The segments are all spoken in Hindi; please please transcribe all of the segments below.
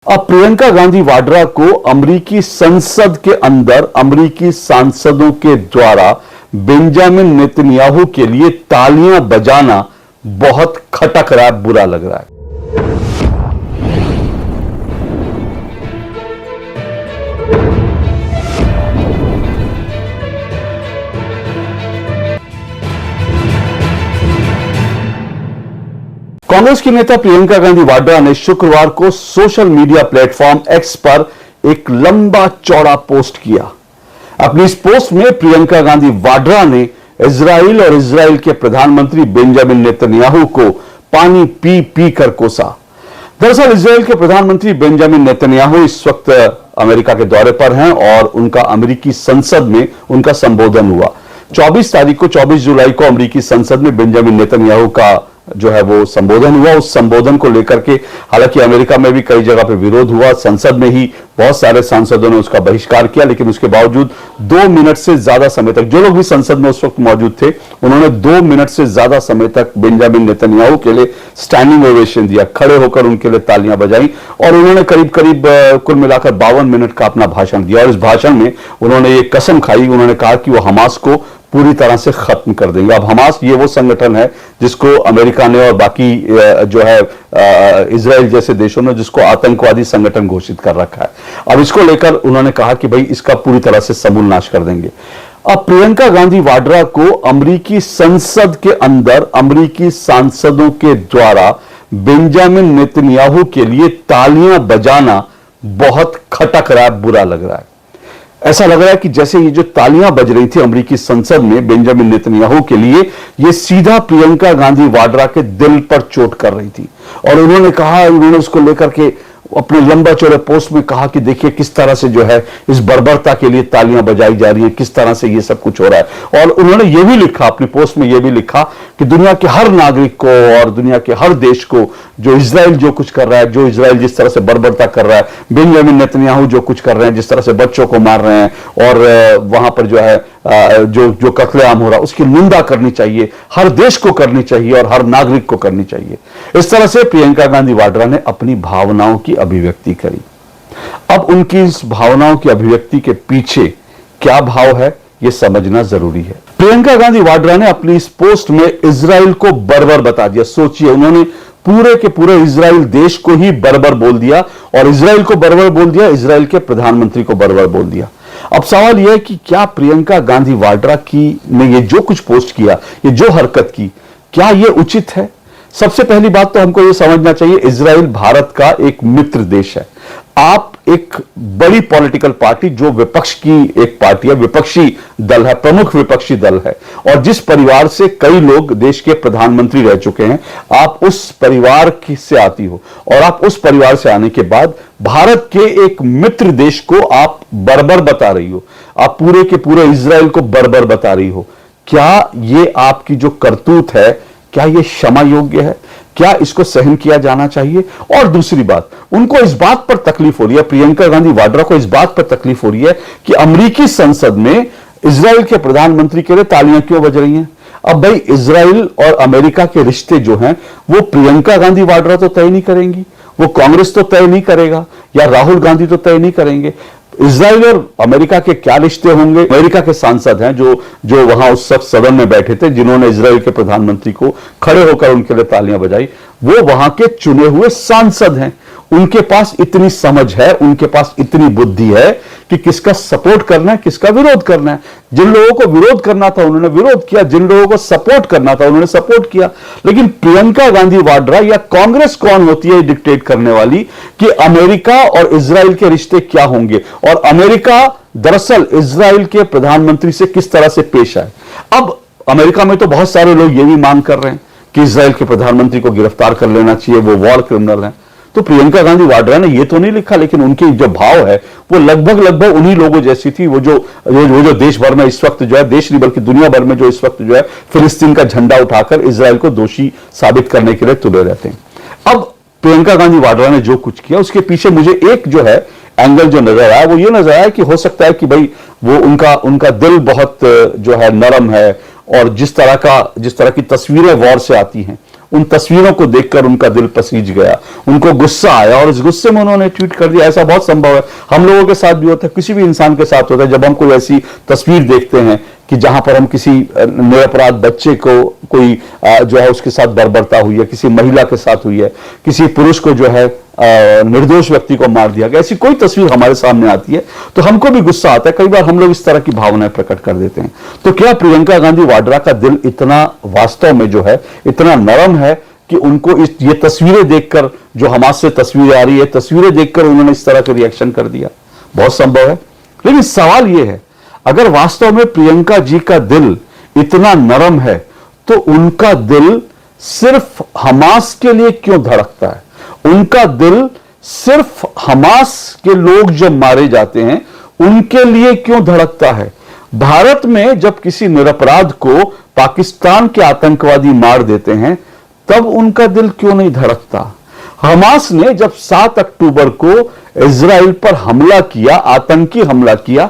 अब प्रियंका गांधी वाड्रा को अमेरिकी संसद के अंदर अमेरिकी सांसदों के द्वारा बेंजामिन नेतन्याहू के लिए तालियां बजाना बहुत खटक रहा है, बुरा लग रहा है। कांग्रेस की नेता प्रियंका गांधी वाड्रा ने शुक्रवार को सोशल मीडिया प्लेटफॉर्म एक्स पर एक लंबा चौड़ा पोस्ट किया। अपनी इस पोस्ट में प्रियंका गांधी वाड्रा ने इजराइल और इजराइल के प्रधानमंत्री बेंजामिन नेतन्याहू को पानी पी पी कर कोसा। दरअसल इजराइल के प्रधानमंत्री बेंजामिन नेतन्याहू इस वक्त अमेरिका के दौरे पर हैं और उनका अमेरिकी संसद में उनका संबोधन हुआ। 24 जुलाई को अमेरिकी संसद में बेंजामिन नेतन्याहू का जो है वो संबोधन हुआ। उस संबोधन को लेकर के हालांकि अमेरिका में भी कई जगह पे विरोध हुआ, संसद में ही बहुत सारे सांसदों ने उसका बहिष्कार किया, लेकिन उसके बावजूद 2 मिनट से ज्यादा समय तक जो लोग भी संसद में उस वक्त मौजूद थे उन्होंने 2 मिनट से ज्यादा समय तक बेंजामिन नेतन्याहू के लिए स्टैंडिंग ओवेशन दिया, खड़े होकर उनके लिए तालियां बजाई और उन्होंने करीब करीब कुल मिलाकर 52 मिनट का अपना भाषण दिया। और इस भाषण में उन्होंने ये कसम खाई, उन्होंने कहा कि वो हमास को पूरी तरह से खत्म कर देंगे। अब हमास ये वो संगठन है जिसको अमेरिका ने और बाकी जो है इजराइल जैसे देशों ने जिसको आतंकवादी संगठन घोषित कर रखा है। अब इसको लेकर उन्होंने कहा कि भाई इसका पूरी तरह से समूल नाश कर देंगे। अब प्रियंका गांधी वाड्रा को अमेरिकी संसद के अंदर अमेरिकी सांसदों के द्वारा बेंजामिन नेतन्याहू के लिए तालियां बजाना बहुत खटक रहा है, बुरा लग रहा है। ऐसा लग रहा है कि जैसे ये जो तालियां बज रही थी अमेरिकी संसद में बेंजामिन नेतन्याहू के लिए, ये सीधा प्रियंका गांधी वाड्रा के दिल पर चोट कर रही थी। और उन्होंने उसको लेकर के अपने लंबा चौड़े पोस्ट में कहा कि देखिए किस तरह से जो है इस बर्बरता के लिए तालियां बजाई जा रही हैं, किस तरह से ये सब कुछ हो रहा है। और उन्होंने ये भी लिखा, अपनी पोस्ट में ये भी लिखा कि दुनिया के हर नागरिक को और दुनिया के हर देश को जो इजराइल जो कुछ कर रहा है, जो इजराइल जिस तरह से बर्बरता कर रहा है, बेंजामिन नेतन्याहू जो कुछ कर रहे हैं, जिस तरह से बच्चों को मार रहे हैं और वहां पर जो है जो कत्लेआम हो रहा है, उसकी निंदा करनी चाहिए, हर देश को करनी चाहिए और हर नागरिक को करनी चाहिए। इस तरह से प्रियंका गांधी वाड्रा ने अपनी भावनाओं की अभिव्यक्ति करी। अब उनकी इस भावनाओं की अभिव्यक्ति के पीछे क्या भाव है यह समझना जरूरी है। प्रियंका गांधी वाड्रा ने अपनी इस पोस्ट में इजराइल को बर्बर बता दिया। सोचिए, उन्होंने पूरे के पूरे इजराइल देश को ही बर्बर बोल दिया और इजराइल को बर्बर बोल दिया, इजराइल के प्रधानमंत्री को बर्बर बोल दिया। अब सवाल यह है कि क्या प्रियंका गांधी वाड्रा ने ये जो कुछ पोस्ट किया, ये जो हरकत की, क्या ये उचित है? सबसे पहली बात तो हमको ये समझना चाहिए, इजराइल भारत का एक मित्र देश है। आप एक बड़ी पॉलिटिकल पार्टी जो विपक्ष की एक पार्टी है, विपक्षी दल है, प्रमुख विपक्षी दल है और जिस परिवार से कई लोग देश के प्रधानमंत्री रह चुके हैं, आप उस परिवार से आती हो और आप उस परिवार से आने के बाद भारत के एक मित्र देश को आप बर्बर बता रही हो, आप पूरे के पूरे इजराइल को बर्बर बता रही हो। क्या ये आपकी जो करतूत है, क्या ये क्षमा योग्य है? क्या इसको सहन किया जाना चाहिए? और दूसरी बात, उनको इस बात पर तकलीफ हो रही है, प्रियंका गांधी वाड्रा को इस बात पर तकलीफ हो रही है कि अमेरिकी संसद में इजराइल के प्रधानमंत्री के लिए तालियां क्यों बज रही हैं। अब भाई, इजराइल और अमेरिका के रिश्ते जो हैं वो प्रियंका गांधी वाड्रा तो तय नहीं करेंगी, वो कांग्रेस तो तय नहीं करेगा या राहुल गांधी तो तय नहीं करेंगे। इजराइल और अमेरिका के क्या रिश्ते होंगे? अमेरिका के सांसद हैं जो वहां उस वक्त सदन में बैठे थे, जिन्होंने इजराइल के प्रधानमंत्री को खड़े होकर उनके लिए तालियां बजाई, वो वहां के चुने हुए सांसद हैं। उनके पास इतनी समझ है, उनके पास इतनी बुद्धि है कि किसका सपोर्ट करना है, किसका विरोध करना है। जिन लोगों को विरोध करना था उन्होंने विरोध किया, जिन लोगों को सपोर्ट करना था उन्होंने सपोर्ट किया। लेकिन प्रियंका गांधी वाड्रा या कांग्रेस कौन होती है डिक्टेट करने वाली कि अमेरिका और इजराइल के रिश्ते क्या होंगे और अमेरिका दरअसल इजराइल के प्रधानमंत्री से किस तरह से पेश आए। अब अमेरिका में तो बहुत सारे लोग ये भी मांग कर रहे हैं कि इजराइल के प्रधानमंत्री को गिरफ्तार कर लेना चाहिए, वो वॉर क्रिमिनल हैं। तो प्रियंका गांधी वाड्रा ने ये तो नहीं लिखा, लेकिन उनकी जो भाव है वो लगभग उन्हीं लोगों जैसी थी, वो जो देश भर में इस वक्त जो है, देश नहीं बल्कि दुनिया भर में जो इस वक्त जो है फिलिस्तीन का झंडा उठाकर इजराइल को दोषी साबित करने के लिए तुले रहते हैं। अब प्रियंका गांधी वाड्रा ने जो कुछ किया उसके पीछे मुझे एक जो है एंगल जो नजर आया वो ये नजर आया कि हो सकता है कि भाई वो उनका दिल बहुत जो है नरम है और जिस तरह की तस्वीरें वॉर से आती हैं उन तस्वीरों को देखकर उनका दिल पसीज गया, उनको गुस्सा आया और इस गुस्से में उन्होंने ट्वीट कर दिया। ऐसा बहुत संभव है, हम लोगों के साथ भी होता है, किसी भी इंसान के साथ होता है। जब हम कोई ऐसी तस्वीर देखते हैं कि जहां पर हम किसी निरपराध बच्चे को कोई जो है उसके साथ बर्बरता हुई है, किसी महिला के साथ हुई है, किसी पुरुष को जो है निर्दोष व्यक्ति को मार दिया गया, ऐसी कोई तस्वीर हमारे सामने आती है तो हमको भी गुस्सा आता है। कई बार हम लोग इस तरह की भावनाएं प्रकट कर देते हैं। तो क्या प्रियंका गांधी वाड्रा का दिल इतना वास्तव में जो है इतना नरम है कि उनको ये तस्वीरें देखकर, जो हमास से तस्वीरें आ रही है, तस्वीरें देखकर उन्होंने इस तरह का रिएक्शन कर दिया? बहुत संभव है। लेकिन सवाल यह है, अगर वास्तव में प्रियंका जी का दिल इतना नरम है तो उनका दिल सिर्फ हमास के लिए क्यों धड़कता है? उनका दिल सिर्फ हमास के लोग जब मारे जाते हैं उनके लिए क्यों धड़कता है? भारत में जब किसी निरपराध को पाकिस्तान के आतंकवादी मार देते हैं तब उनका दिल क्यों नहीं धड़कता? हमास ने जब 7 अक्टूबर को इजराइल पर हमला किया, आतंकी हमला किया,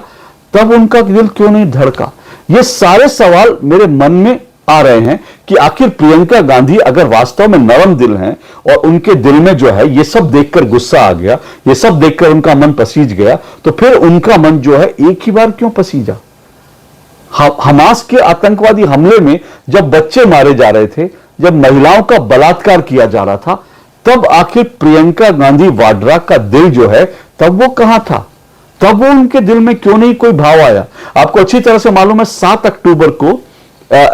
तब उनका दिल क्यों नहीं धड़का? ये सारे सवाल मेरे मन में आ रहे हैं कि आखिर प्रियंका गांधी अगर वास्तव में नरम दिल हैं और उनके दिल में जो है ये सब देखकर गुस्सा आ गया, ये सब देखकर उनका मन पसीज गया, तो फिर उनका मन जो है एक ही बार क्यों पसीजा? हमास के आतंकवादी हमले में जब बच्चे मारे जा रहे थे, जब महिलाओं का बलात्कार किया जा रहा था, तब आखिर प्रियंका गांधी वाड्रा का दिल जो है तब वो कहां था? तब वो उनके दिल में क्यों नहीं कोई भाव आया? आपको अच्छी तरह से मालूम है 7 अक्टूबर को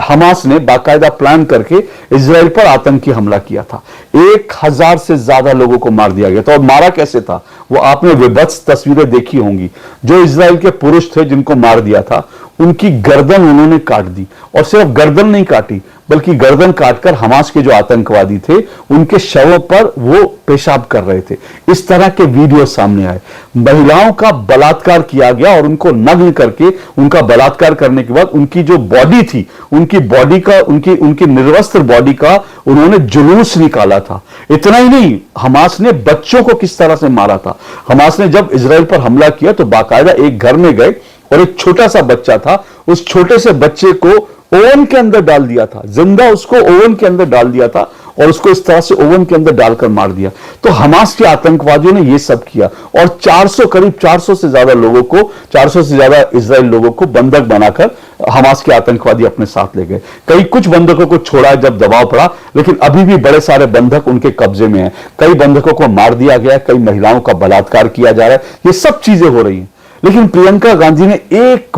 हमास ने बाकायदा प्लान करके इजराइल पर आतंकी हमला किया था। 1000 से ज्यादा लोगों को मार दिया गया था। और मारा कैसे था वो आपने विभत्स तस्वीरें देखी होंगी। जो इजराइल के पुरुष थे जिनको मार दिया था, उनकी गर्दन उन्होंने काट दी, और सिर्फ गर्दन नहीं काटी बल्कि गर्दन काटकर हमास के जो आतंकवादी थे उनके शवों पर वो पेशाब कर रहे थे। इस तरह के वीडियो सामने आए। महिलाओं का बलात्कार किया गया और उनको नग्न करके, उनका बलात्कार करने के बाद उनकी जो बॉडी थी, उनकी बॉडी का, उनकी निर्वस्त्र बॉडी का उन्होंने जुलूस निकाला था। इतना ही नहीं, हमास ने बच्चों को किस तरह से मारा था। हमास ने जब इजराइल पर हमला किया तो बाकायदा एक घर में गए और एक छोटा सा बच्चा था, उस छोटे से बच्चे को ओवन के अंदर डाल दिया था, जिंदा उसको ओवन के अंदर डाल दिया था और उसको इस तरह से ओवन के अंदर डालकर मार दिया। तो हमास के आतंकवादियों ने यह सब किया और 400, करीब 400 से ज्यादा लोगों को, 400 से ज्यादा इजराइल लोगों को बंधक बनाकर हमास के आतंकवादी अपने साथ ले गए। कई कुछ बंधकों को छोड़ा जब दबाव पड़ा, लेकिन अभी भी बड़े सारे बंधक उनके कब्जे में हैं। कई बंधकों को मार दिया गया, कई महिलाओं का बलात्कार किया जा रहा है। ये सब चीजें हो रही हैं। लेकिन प्रियंका गांधी ने एक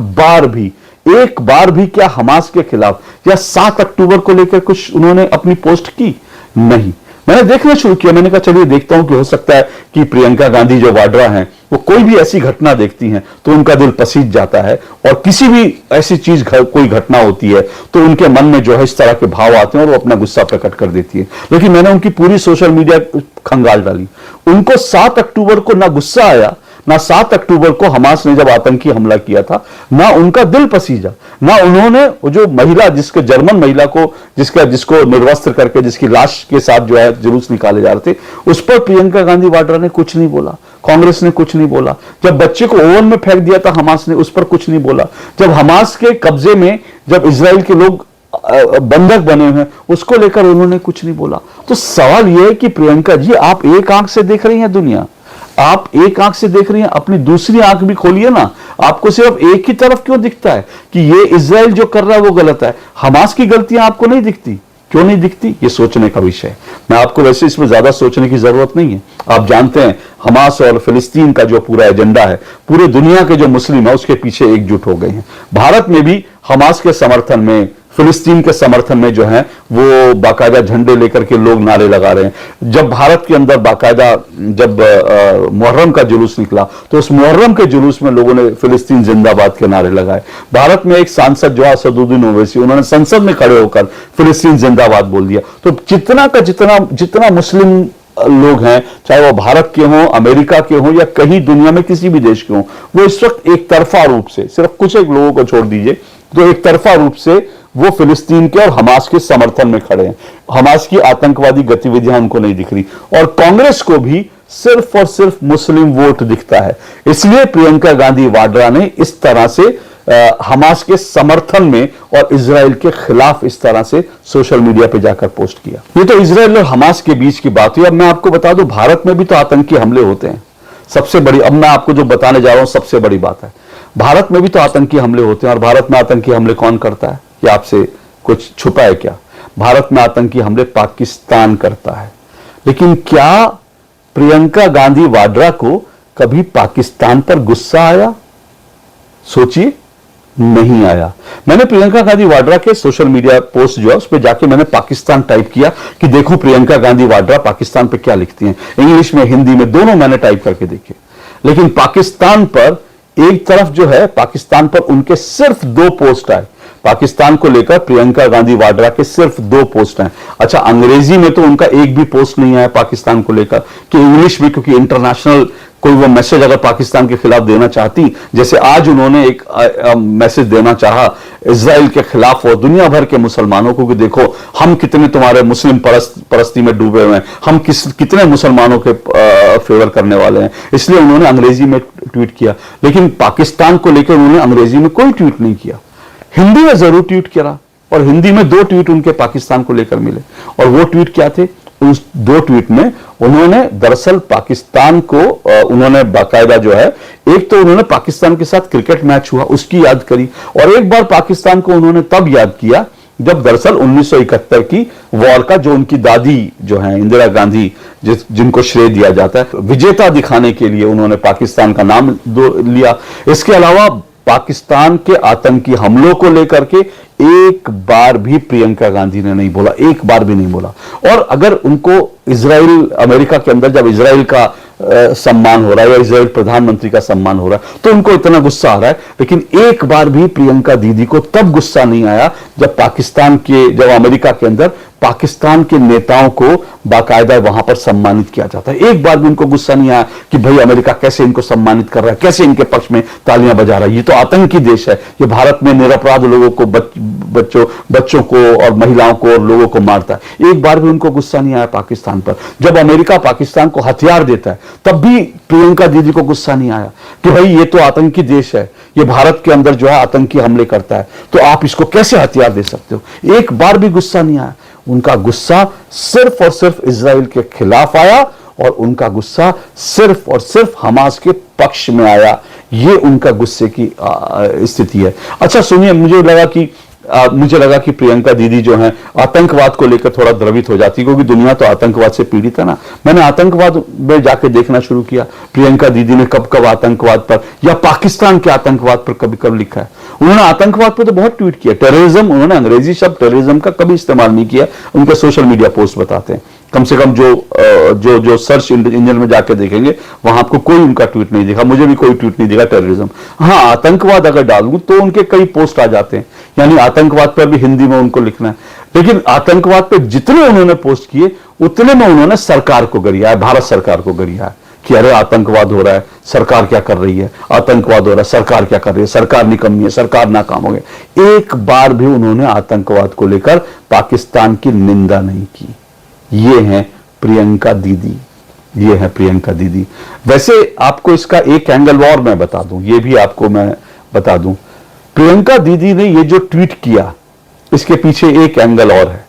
बार भी क्या हमास के खिलाफ या 7 अक्टूबर को लेकर कुछ उन्होंने अपनी पोस्ट की? नहीं। मैंने देखना शुरू किया, मैंने कहा चलिए देखता हूं कि हो सकता है कि प्रियंका गांधी जो वाड्रा हैं वो कोई भी ऐसी घटना देखती हैं तो उनका दिल पसीज जाता है, और किसी भी ऐसी चीज कोई घटना होती है तो उनके मन में जो है इस तरह के भाव आते हैं और वो अपना गुस्सा प्रकट कर देती है। लेकिन मैंने उनकी पूरी सोशल मीडिया खंगाल डाली। उनको 7 अक्टूबर को ना गुस्सा आया, ना 7 अक्टूबर को हमास ने जब आतंकी हमला किया था, ना उनका दिल पसीजा, ना उन्होंने वो जो महिला, जिसके जर्मन महिला को जिसको निर्वस्त्र करके जिसकी लाश के साथ जो है जुलूस निकाले जा रहे थे, उस पर प्रियंका गांधी वाड्रा ने कुछ नहीं बोला, कांग्रेस ने कुछ नहीं बोला। जब बच्चे को ओवन में फेंक दिया था हमास ने, उस पर कुछ नहीं बोला। जब हमास के कब्जे में जब इजराइल के लोग बंधक बने हुए हैं, उसको लेकर उन्होंने कुछ नहीं बोला। तो सवाल यह है कि प्रियंका जी, आप एक आंख से देख रही हैं दुनिया, आप एक आंख से देख रही हैं, अपनी दूसरी आंख भी खोलिए ना। आपको सिर्फ एक ही तरफ क्यों दिखता है कि ये इजराइल जो कर रहा है वो गलत है, हमास की गलतियां आपको नहीं दिखती? क्यों नहीं दिखती? ये सोचने का विषय है। मैं आपको वैसे इसमें ज्यादा सोचने की जरूरत नहीं है। आप जानते हैं हमास और फिलिस्तीन का जो पूरा एजेंडा है, पूरे दुनिया के जो मुस्लिम है उसके पीछे एकजुट हो गए हैं। भारत में भी हमास के समर्थन में, फिलिस्तीन के समर्थन में जो है वो बाकायदा झंडे लेकर के लोग नारे लगा रहे हैं। जब भारत के अंदर बाकायदा जब मुहर्रम का जुलूस निकला तो उस मुहर्रम के जुलूस में लोगों ने फिलिस्तीन जिंदाबाद के नारे लगाए। भारत में एक सांसद जो है असदुद्दीन ओवैसी, उन्होंने संसद में खड़े होकर फिलिस्तीन जिंदाबाद बोल दिया। तो जितना मुस्लिम लोग हैं, चाहे वो भारत के हों, अमेरिका के हों या कहीं दुनिया में किसी भी देश के हों, वो इस वक्त एक तरफा रूप से, सिर्फ कुछ एक लोगों को छोड़ दीजिए, तो एक तरफा रूप से वो फिलिस्तीन के और हमास के समर्थन में खड़े हैं। हमास की आतंकवादी गतिविधियां उनको नहीं दिख रही, और कांग्रेस को भी सिर्फ और सिर्फ मुस्लिम वोट दिखता है। इसलिए प्रियंका गांधी वाड्रा ने इस तरह से हमास के समर्थन में और इजराइल के खिलाफ इस तरह से सोशल मीडिया पे जाकर पोस्ट किया। ये तो इजराइल और हमास के बीच की बात हुई। अब मैं आपको बता दूं, भारत में भी तो आतंकी हमले होते हैं। सबसे बड़ी, अब मैं आपको जो बताने जा रहा हूं सबसे बड़ी बात है, भारत में भी तो आतंकी हमले होते हैं। और भारत में आतंकी हमले कौन करता है, ये आपसे कुछ छुपा है क्या? भारत में आतंकी हमले पाकिस्तान करता है। लेकिन क्या प्रियंका गांधी वाड्रा को कभी पाकिस्तान पर गुस्सा आया? सोचिए, नहीं आया। मैंने प्रियंका गांधी वाड्रा के सोशल मीडिया पोस्ट जो है उस पर जाके मैंने पाकिस्तान टाइप किया कि देखो प्रियंका गांधी वाड्रा पाकिस्तान पे क्या लिखती हैं। इंग्लिश में, हिंदी में, दोनों मैंने टाइप करके देखे। लेकिन पाकिस्तान पर एक तरफ जो है, पाकिस्तान पर उनके सिर्फ 2 पोस्ट आए। पाकिस्तान को लेकर प्रियंका गांधी वाड्रा के सिर्फ 2 पोस्ट हैं। अच्छा, अंग्रेजी में तो उनका एक भी पोस्ट नहीं आया पाकिस्तान को लेकर, कि इंग्लिश में, क्योंकि इंटरनेशनल कोई वो मैसेज अगर पाकिस्तान के खिलाफ देना चाहती, जैसे आज उन्होंने एक मैसेज देना चाहा इजराइल के खिलाफ और दुनिया भर के मुसलमानों को कि देखो हम कितने तुम्हारे मुस्लिम परस्ती में डूबे हुए हैं, हम कितने मुसलमानों के फेवर करने वाले हैं, इसलिए उन्होंने अंग्रेजी में ट्वीट किया। लेकिन पाकिस्तान को लेकर उन्होंने अंग्रेजी में कोई ट्वीट नहीं किया, हिंदी में जरूर ट्वीट किया। और हिंदी में 2 ट्वीट उनके पाकिस्तान को लेकर मिले। और वो ट्वीट क्या थे? उस 2 ट्वीट में उन्होंने दरअसल पाकिस्तान को उन्होंने बाकायदा जो है, एक तो उन्होंने पाकिस्तान के साथ क्रिकेट मैच हुआ उसकी याद करी, और एक बार पाकिस्तान को उन्होंने तब याद किया जब दरअसल 1971 की वॉर का, जो उनकी दादी जो है इंदिरा गांधी, जिनको श्रेय दिया जाता है, विजेता दिखाने के लिए उन्होंने पाकिस्तान का नाम लिया। इसके अलावा पाकिस्तान के आतंकी हमलों को लेकर के एक बार भी प्रियंका गांधी ने नहीं बोला, एक बार भी नहीं बोला। और अगर उनको इजराइल, अमेरिका के अंदर जब इजराइल का सम्मान हो रहा है या इजराइल प्रधानमंत्री का सम्मान हो रहा है तो उनको इतना गुस्सा आ रहा है, लेकिन एक बार भी प्रियंका दीदी को तब गुस्सा नहीं आया जब अमेरिका के अंदर पाकिस्तान के नेताओं को बाकायदा वहां पर सम्मानित किया जाता है। एक बार भी उनको गुस्सा नहीं आया कि भाई अमेरिका कैसे इनको सम्मानित कर रहा है, कैसे इनके पक्ष में तालियां बजा रहा है, ये तो आतंकी देश है, ये भारत में निरपराध लोगों को, बच्चों को और महिलाओं को और लोगों को मारता है। एक बार भी उनको गुस्सा नहीं आया पाकिस्तान पर। जब अमेरिका पाकिस्तान को हथियार देता है तब भी प्रियंका दीदी को गुस्सा नहीं आया कि भाई ये तो आतंकी देश है, ये भारत के अंदर जो है आतंकी हमले करता है, तो आप इसको कैसे हथियार दे सकते हो। एक बार भी गुस्सा नहीं आया। उनका गुस्सा सिर्फ और सिर्फ इजराइल के खिलाफ आया और उनका गुस्सा सिर्फ और सिर्फ हमास के पक्ष में आया। ये उनका गुस्से की स्थिति है। अच्छा सुनिए, मुझे लगा कि प्रियंका दीदी जो है आतंकवाद को लेकर थोड़ा द्रवित हो जाती, क्योंकि दुनिया तो आतंकवाद से पीड़ित है ना। मैंने आतंकवाद में जाके देखना शुरू किया, प्रियंका दीदी ने कब कब आतंकवाद पर या पाकिस्तान के आतंकवाद पर कभी कब लिखा है। उन्होंने आतंकवाद पर तो बहुत ट्वीट किया, टेररिज्म, उन्होंने अंग्रेजी शब्द टेररिज्म का कभी इस्तेमाल नहीं किया। उनके सोशल मीडिया पोस्ट बताते हैं, कम से कम जो सर्च इंजन में जाके देखेंगे वहां आपको कोई उनका ट्वीट नहीं दिखा, मुझे भी कोई ट्वीट नहीं दिखा टेररिज्म। हाँ, आतंकवाद अगर डालूं तो उनके कई पोस्ट आ जाते हैं, यानी आतंकवाद पर भी हिंदी में उनको लिखना है। लेकिन आतंकवाद पर जितने उन्होंने पोस्ट किए उतने में उन्होंने सरकार को गरिया है, भारत सरकार को गरिया है कि अरे आतंकवाद हो रहा है, सरकार क्या कर रही है, आतंकवाद हो रहा है, सरकार क्या कर रही है, सरकार निकम्मी है, सरकार नाकाम हो गई। एक बार भी उन्होंने आतंकवाद को लेकर पाकिस्तान की निंदा नहीं की। ये है प्रियंका दीदी, ये है प्रियंका दीदी। वैसे आपको इसका एक एंगल और मैं बता दूं, ये भी आपको मैं बता दूं, प्रियंका दीदी ने ये जो ट्वीट किया इसके पीछे एक एंगल और है,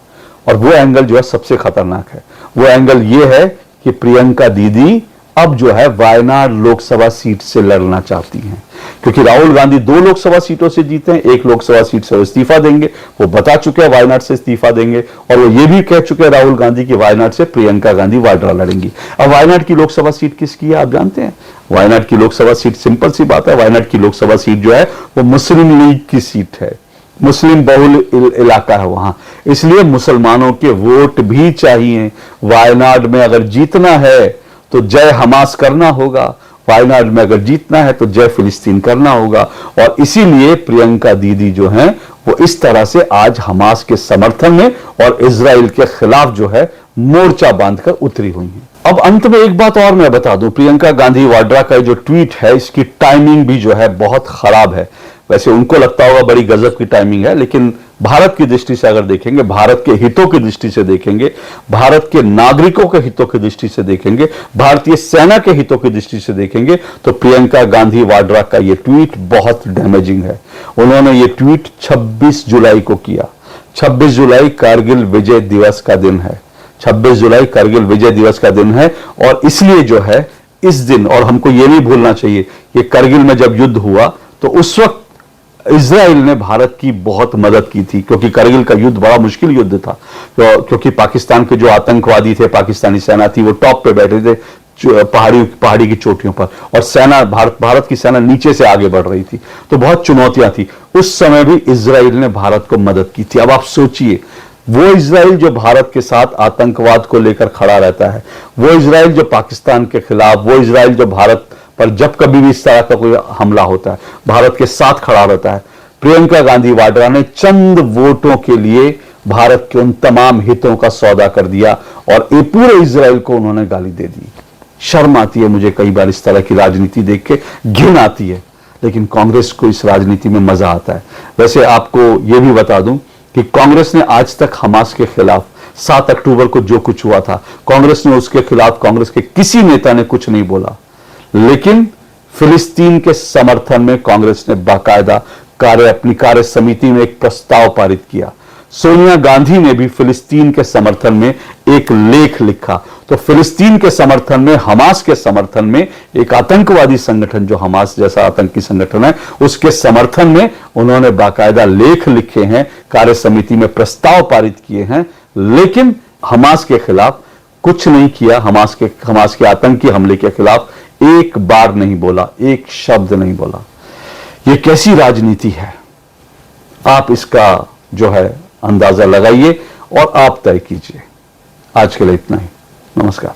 और वो एंगल जो है सबसे खतरनाक है। वो एंगल ये है कि प्रियंका दीदी अब जो है वायनाड लोकसभा सीट से लड़ना चाहती हैं, क्योंकि राहुल गांधी 2 लोकसभा सीटों से जीते हैं, 1 लोकसभा सीट से इस्तीफा देंगे, वो बता चुके हैं वायनाड से इस्तीफा देंगे, और वो ये भी कह चुके हैं राहुल गांधी की वायनाड से प्रियंका गांधी वाड्रा लड़ेंगी। अब वायनाड की लोकसभा सीट किसकी है आप जानते हैं? वायनाड की लोकसभा सीट सिंपल सी बात है, वायनाड की लोकसभा सीट जो है वो मुस्लिम लीग की सीट है, मुस्लिम बहुल इलाका है वहां, इसलिए मुसलमानों के वोट भी चाहिए। वायनाड में अगर जीतना है तो जय हमास करना होगा, वायनाड में अगर जीतना है तो जय फिलिस्तीन करना होगा। और इसीलिए प्रियंका दीदी जो हैं वो इस तरह से आज हमास के समर्थन में और इजराइल के खिलाफ जो है मोर्चा बांधकर उतरी हुई हैं। अब अंत में एक बात और मैं बता दूं, प्रियंका गांधी वाड्रा का जो ट्वीट है इसकी टाइमिंग भी जो है बहुत खराब है। वैसे उनको लगता होगा बड़ी गजब की टाइमिंग है, लेकिन भारत की दृष्टि से अगर देखेंगे, भारत के हितों की दृष्टि से देखेंगे, भारत के नागरिकों के हितों की दृष्टि से देखेंगे, भारतीय सेना के हितों की दृष्टि से देखेंगे, तो प्रियंका गांधी वाड्रा का यह ट्वीट बहुत डैमेजिंग है। उन्होंने ये ट्वीट 26 जुलाई को किया। 26 जुलाई कारगिल विजय दिवस का दिन है। 26 जुलाई कारगिल विजय दिवस का दिन है, और इसलिए जो है इस दिन, और हमको ये नहीं भूलना चाहिए कि कारगिल में जब युद्ध हुआ तो उस वक्त इजराइल ने भारत की बहुत मदद की थी, क्योंकि कारगिल का युद्ध बड़ा मुश्किल युद्ध था, क्योंकि पाकिस्तान के जो आतंकवादी थे, पाकिस्तानी सेना थी, वो टॉप पे बैठे थे पहाड़ी की चोटियों पर, और सेना भारत की सेना नीचे से आगे बढ़ रही थी, तो बहुत चुनौतियां थी। उस समय भी इजराइल ने भारत को मदद की थी। अब आप सोचिए, वो इजराइल जो भारत के साथ आतंकवाद को लेकर खड़ा रहता है, वो इजराइल जो पाकिस्तान के खिलाफ, वो इजराइल जो भारत पर जब कभी भी इस तरह का कोई हमला होता है भारत के साथ खड़ा रहता है, प्रियंका गांधी वाड्रा ने चंद वोटों के लिए भारत के उन तमाम हितों का सौदा कर दिया, और ये पूरे इजराइल को उन्होंने गाली दे दी। शर्म आती है मुझे कई बार इस तरह की राजनीति देख के, घिन आती है, लेकिन कांग्रेस को इस राजनीति में मजा आता है। वैसे आपको यह भी बता दूं कि कांग्रेस ने आज तक हमास के खिलाफ 7 अक्टूबर को जो कुछ हुआ था, कांग्रेस ने उसके खिलाफ, कांग्रेस के किसी नेता ने कुछ नहीं बोला, लेकिन फिलिस्तीन के समर्थन में कांग्रेस ने बाकायदा अपनी कार्य समिति में एक प्रस्ताव पारित किया। सोनिया गांधी ने भी फिलिस्तीन के समर्थन में एक लेख लिखा। तो फिलिस्तीन के समर्थन में, हमास के समर्थन में, एक आतंकवादी संगठन जो हमास जैसा आतंकी संगठन है, उसके समर्थन में उन्होंने बाकायदा लेख लिखे हैं, कार्य समिति में प्रस्ताव पारित किए हैं, लेकिन हमास के खिलाफ कुछ नहीं किया। हमास के आतंकी हमले के खिलाफ एक बार नहीं बोला, एक शब्द नहीं बोला। यह कैसी राजनीति है, आप इसका जो है अंदाजा लगाइए और आप तय कीजिए। आज के लिए इतना ही। नमस्कार।